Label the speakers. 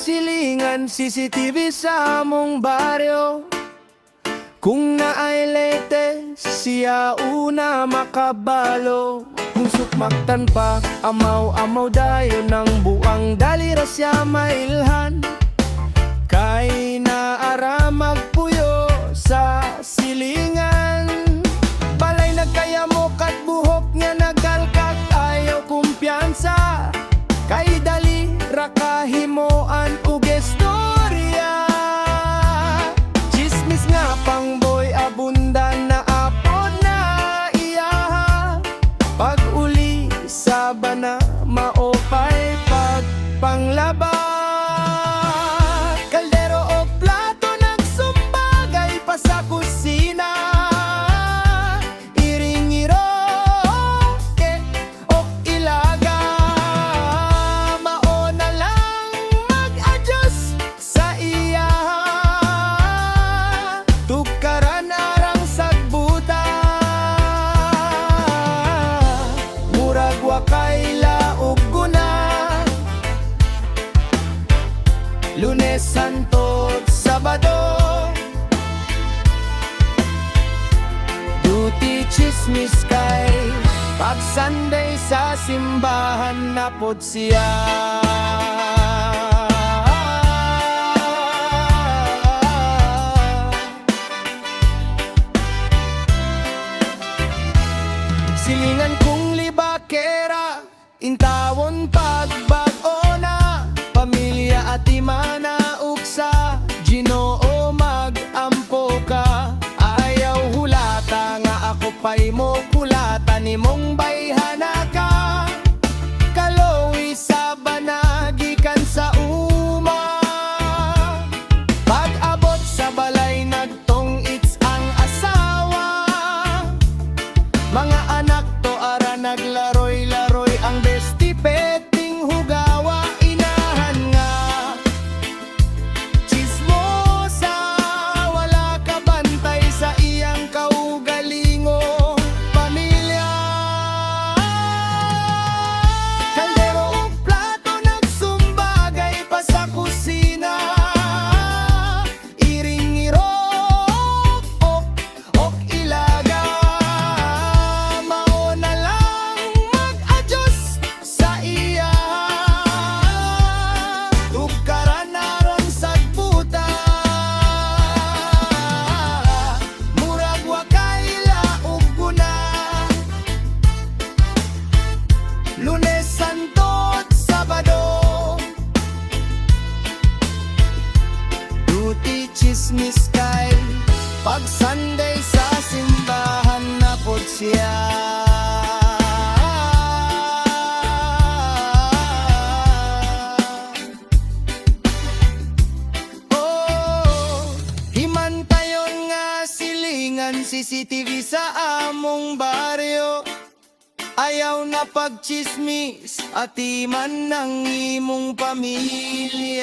Speaker 1: silingan CCTV sa among baryo. Kung naay latest, siya una makabalo. Kung sukmaktan pa, amaw-amaw dayo ng buang dalira siya mailhan. Kay naara magpuyo sa silingan. Balay nagkayamok at buhok niya nagalkak, ayaw kumpiyansa. Kay dali rakahimoan ug istorya. Chismis nga pang boy abundan na apod na iyaha. Pag uli sa bana maopay pagpanglaba. Kaldero o plato nagsumbagay pa sa kusina. Iring-iro o ilaga. Mao na lang mag-adjust sa iya. Tukaran arang sagbuta. Murag wakay laog guna. Lunes, Santo, Sabado. Duty chismis kay pag Sunday sa simbahan na pod siya. Silingan kong libakera, intawon pagbag-o na. Pamilya at imana uksa, Ginoo mag-ampo ka. Ayaw hulata nga ako pa'y mo kulata, nimong bayhana ka. Kaloy sa banagikan sa uma. Pag-abot sa balay nagtong it's ang asawa. Mga anak to ara naglaroy-laroy ang besti peting hugawa. Inahan nga chismosa, wala ka bantay sa iyang kaugalingo. Pamilya kaldero ug plato nagsumbagay pa sa kusina. Iring-iro ok ilaga. Mao na lang mag-adjust sa iya. Tukaran aron sagbuta. Murag wakay laog guna. Lunes, Santo, Sabado. Duty chismis kay pag Sunday sa simbahan na pod siya. Oh, himantayon nga silingan CCTV sa among baryo. Ayaw na pagchismis at iman ng imong pamilya.